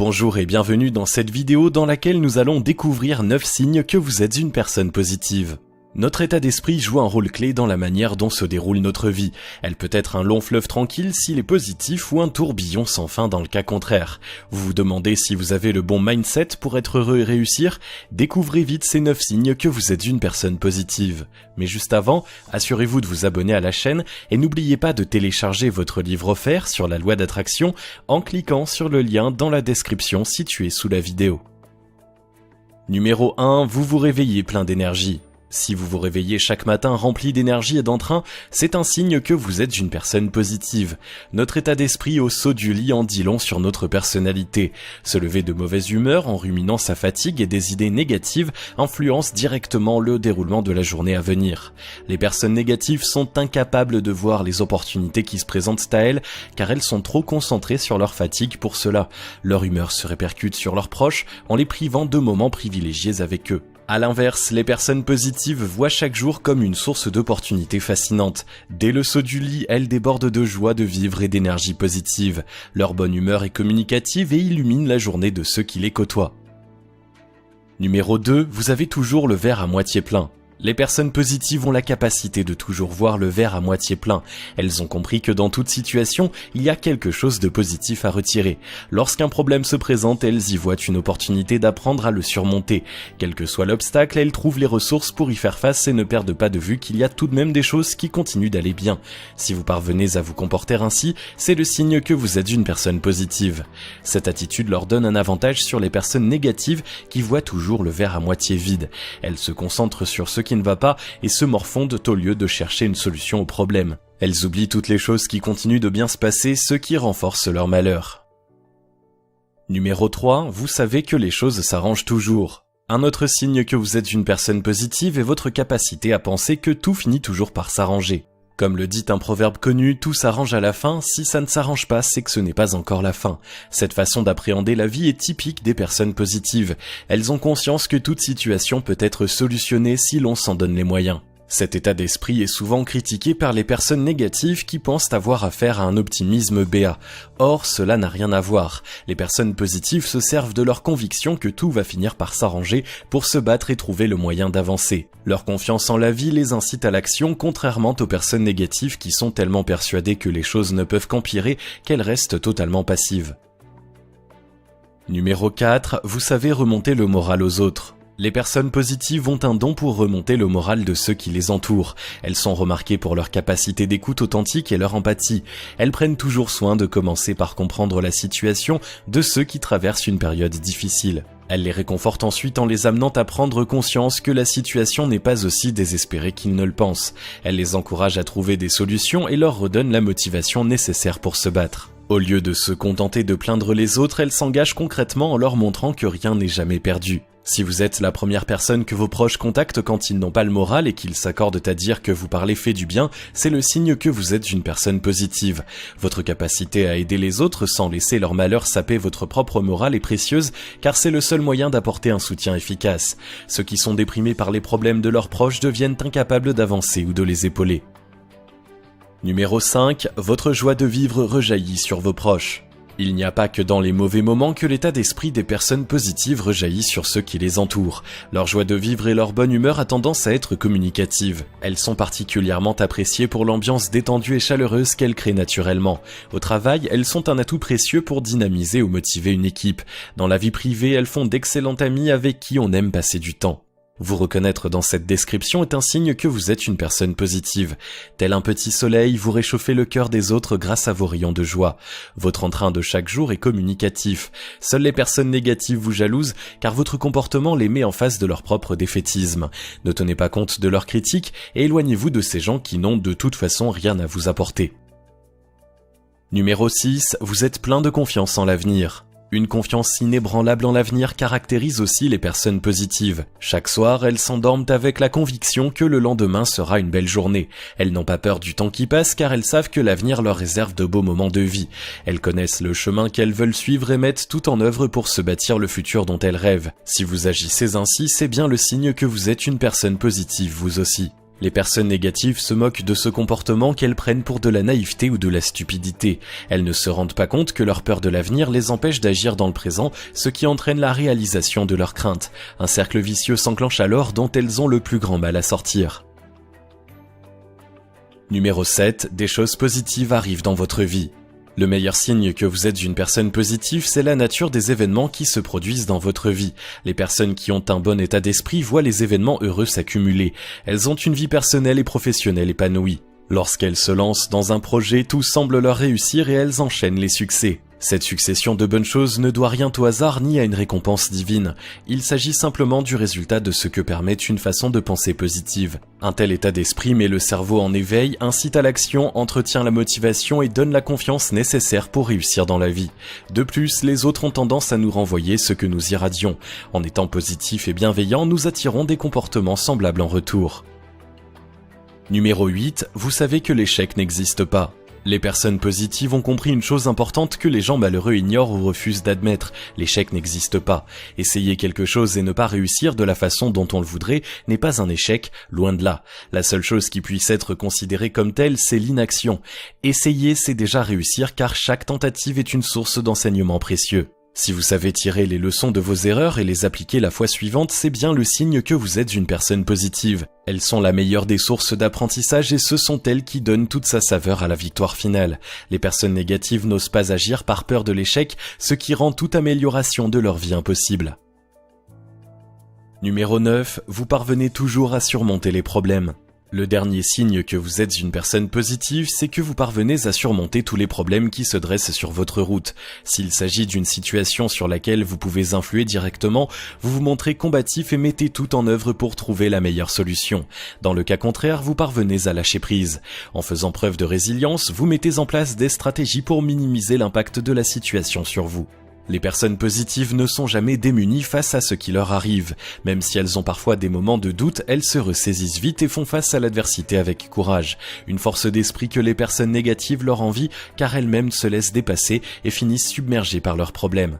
Bonjour et bienvenue dans cette vidéo dans laquelle nous allons découvrir 9 signes que vous êtes une personne positive. Notre état d'esprit joue un rôle clé dans la manière dont se déroule notre vie. Elle peut être un long fleuve tranquille s'il est positif ou un tourbillon sans fin dans le cas contraire. Vous vous demandez si vous avez le bon mindset pour être heureux et réussir? Découvrez vite ces 9 signes que vous êtes une personne positive. Mais juste avant, assurez-vous de vous abonner à la chaîne et n'oubliez pas de télécharger votre livre offert sur la loi d'attraction en cliquant sur le lien dans la description située sous la vidéo. Numéro 1, vous vous réveillez plein d'énergie. Si vous vous réveillez chaque matin rempli d'énergie et d'entrain, c'est un signe que vous êtes une personne positive. Notre état d'esprit au saut du lit en dit long sur notre personnalité. Se lever de mauvaise humeur en ruminant sa fatigue et des idées négatives influence directement le déroulement de la journée à venir. Les personnes négatives sont incapables de voir les opportunités qui se présentent à elles car elles sont trop concentrées sur leur fatigue pour cela. Leur humeur se répercute sur leurs proches en les privant de moments privilégiés avec eux. À l'inverse, les personnes positives voient chaque jour comme une source d'opportunités fascinantes. Dès le saut du lit, elles débordent de joie de vivre et d'énergie positive. Leur bonne humeur est communicative et illumine la journée de ceux qui les côtoient. Numéro 2, vous avez toujours le verre à moitié plein. Les personnes positives ont la capacité de toujours voir le verre à moitié plein. Elles ont compris que dans toute situation, il y a quelque chose de positif à retirer. Lorsqu'un problème se présente, elles y voient une opportunité d'apprendre à le surmonter. Quel que soit l'obstacle, elles trouvent les ressources pour y faire face et ne perdent pas de vue qu'il y a tout de même des choses qui continuent d'aller bien. Si vous parvenez à vous comporter ainsi, c'est le signe que vous êtes une personne positive. Cette attitude leur donne un avantage sur les personnes négatives qui voient toujours le verre à moitié vide. Elles se concentrent sur ce qui ne va pas et se morfondent au lieu de chercher une solution au problème. Elles oublient toutes les choses qui continuent de bien se passer, ce qui renforce leur malheur. Numéro 3, vous savez que les choses s'arrangent toujours. Un autre signe que vous êtes une personne positive est votre capacité à penser que tout finit toujours par s'arranger. Comme le dit un proverbe connu, tout s'arrange à la fin, si ça ne s'arrange pas, c'est que ce n'est pas encore la fin. Cette façon d'appréhender la vie est typique des personnes positives. Elles ont conscience que toute situation peut être solutionnée si l'on s'en donne les moyens. Cet état d'esprit est souvent critiqué par les personnes négatives qui pensent avoir affaire à un optimisme béat. Or, cela n'a rien à voir. Les personnes positives se servent de leur conviction que tout va finir par s'arranger pour se battre et trouver le moyen d'avancer. Leur confiance en la vie les incite à l'action, contrairement aux personnes négatives qui sont tellement persuadées que les choses ne peuvent qu'empirer qu'elles restent totalement passives. Numéro 4, vous savez remonter le moral aux autres. Les personnes positives ont un don pour remonter le moral de ceux qui les entourent. Elles sont remarquées pour leur capacité d'écoute authentique et leur empathie. Elles prennent toujours soin de commencer par comprendre la situation de ceux qui traversent une période difficile. Elles les réconfortent ensuite en les amenant à prendre conscience que la situation n'est pas aussi désespérée qu'ils ne le pensent. Elles les encouragent à trouver des solutions et leur redonnent la motivation nécessaire pour se battre. Au lieu de se contenter de plaindre les autres, elles s'engagent concrètement en leur montrant que rien n'est jamais perdu. Si vous êtes la première personne que vos proches contactent quand ils n'ont pas le moral et qu'ils s'accordent à dire que vous parlez fait du bien, c'est le signe que vous êtes une personne positive. Votre capacité à aider les autres sans laisser leur malheur saper votre propre morale est précieuse car c'est le seul moyen d'apporter un soutien efficace. Ceux qui sont déprimés par les problèmes de leurs proches deviennent incapables d'avancer ou de les épauler. Numéro 5, votre joie de vivre rejaillit sur vos proches. Il n'y a pas que dans les mauvais moments que l'état d'esprit des personnes positives rejaillit sur ceux qui les entourent. Leur joie de vivre et leur bonne humeur a tendance à être communicative. Elles sont particulièrement appréciées pour l'ambiance détendue et chaleureuse qu'elles créent naturellement. Au travail, elles sont un atout précieux pour dynamiser ou motiver une équipe. Dans la vie privée, elles font d'excellents amis avec qui on aime passer du temps. Vous reconnaître dans cette description est un signe que vous êtes une personne positive. Tel un petit soleil, vous réchauffez le cœur des autres grâce à vos rayons de joie. Votre entrain de chaque jour est communicatif. Seules les personnes négatives vous jalousent car votre comportement les met en face de leur propre défaitisme. Ne tenez pas compte de leurs critiques et éloignez-vous de ces gens qui n'ont de toute façon rien à vous apporter. Numéro 6, vous êtes plein de confiance en l'avenir. Une confiance inébranlable en l'avenir caractérise aussi les personnes positives. Chaque soir, elles s'endorment avec la conviction que le lendemain sera une belle journée. Elles n'ont pas peur du temps qui passe car elles savent que l'avenir leur réserve de beaux moments de vie. Elles connaissent le chemin qu'elles veulent suivre et mettent tout en œuvre pour se bâtir le futur dont elles rêvent. Si vous agissez ainsi, c'est bien le signe que vous êtes une personne positive vous aussi. Les personnes négatives se moquent de ce comportement qu'elles prennent pour de la naïveté ou de la stupidité. Elles ne se rendent pas compte que leur peur de l'avenir les empêche d'agir dans le présent, ce qui entraîne la réalisation de leurs craintes. Un cercle vicieux s'enclenche alors dont elles ont le plus grand mal à sortir. Numéro 7. Des choses positives arrivent dans votre vie. Le meilleur signe que vous êtes une personne positive, c'est la nature des événements qui se produisent dans votre vie. Les personnes qui ont un bon état d'esprit voient les événements heureux s'accumuler. Elles ont une vie personnelle et professionnelle épanouie. Lorsqu'elles se lancent dans un projet, tout semble leur réussir et elles enchaînent les succès. Cette succession de bonnes choses ne doit rien au hasard ni à une récompense divine. Il s'agit simplement du résultat de ce que permet une façon de penser positive. Un tel état d'esprit met le cerveau en éveil, incite à l'action, entretient la motivation et donne la confiance nécessaire pour réussir dans la vie. De plus, les autres ont tendance à nous renvoyer ce que nous irradions. En étant positifs et bienveillants, nous attirons des comportements semblables en retour. Numéro 8. Vous savez que l'échec n'existe pas. Les personnes positives ont compris une chose importante que les gens malheureux ignorent ou refusent d'admettre. L'échec n'existe pas. Essayer quelque chose et ne pas réussir de la façon dont on le voudrait n'est pas un échec, loin de là. La seule chose qui puisse être considérée comme telle, c'est l'inaction. Essayer, c'est déjà réussir car chaque tentative est une source d'enseignement précieux. Si vous savez tirer les leçons de vos erreurs et les appliquer la fois suivante, c'est bien le signe que vous êtes une personne positive. Elles sont la meilleure des sources d'apprentissage et ce sont elles qui donnent toute sa saveur à la victoire finale. Les personnes négatives n'osent pas agir par peur de l'échec, ce qui rend toute amélioration de leur vie impossible. Numéro 9. Vous parvenez toujours à surmonter les problèmes. Le dernier signe que vous êtes une personne positive, c'est que vous parvenez à surmonter tous les problèmes qui se dressent sur votre route. S'il s'agit d'une situation sur laquelle vous pouvez influer directement, vous vous montrez combatif et mettez tout en œuvre pour trouver la meilleure solution. Dans le cas contraire, vous parvenez à lâcher prise. En faisant preuve de résilience, vous mettez en place des stratégies pour minimiser l'impact de la situation sur vous. Les personnes positives ne sont jamais démunies face à ce qui leur arrive. Même si elles ont parfois des moments de doute, elles se ressaisissent vite et font face à l'adversité avec courage. Une force d'esprit que les personnes négatives leur envient car elles-mêmes se laissent dépasser et finissent submergées par leurs problèmes.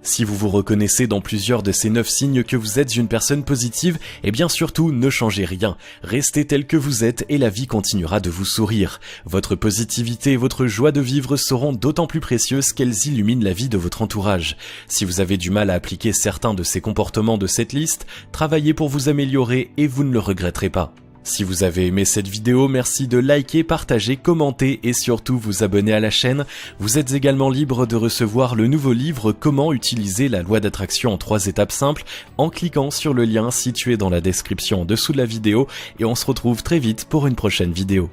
Si vous vous reconnaissez dans plusieurs de ces 9 signes que vous êtes une personne positive, eh bien surtout ne changez rien. Restez tel que vous êtes et la vie continuera de vous sourire. Votre positivité et votre joie de vivre seront d'autant plus précieuses qu'elles illuminent la vie de votre entourage. Si vous avez du mal à appliquer certains de ces comportements de cette liste, travaillez pour vous améliorer et vous ne le regretterez pas. Si vous avez aimé cette vidéo, merci de liker, partager, commenter et surtout vous abonner à la chaîne. Vous êtes également libre de recevoir le nouveau livre Comment utiliser la loi d'attraction en 3 étapes simples en cliquant sur le lien situé dans la description en dessous de la vidéo et on se retrouve très vite pour une prochaine vidéo.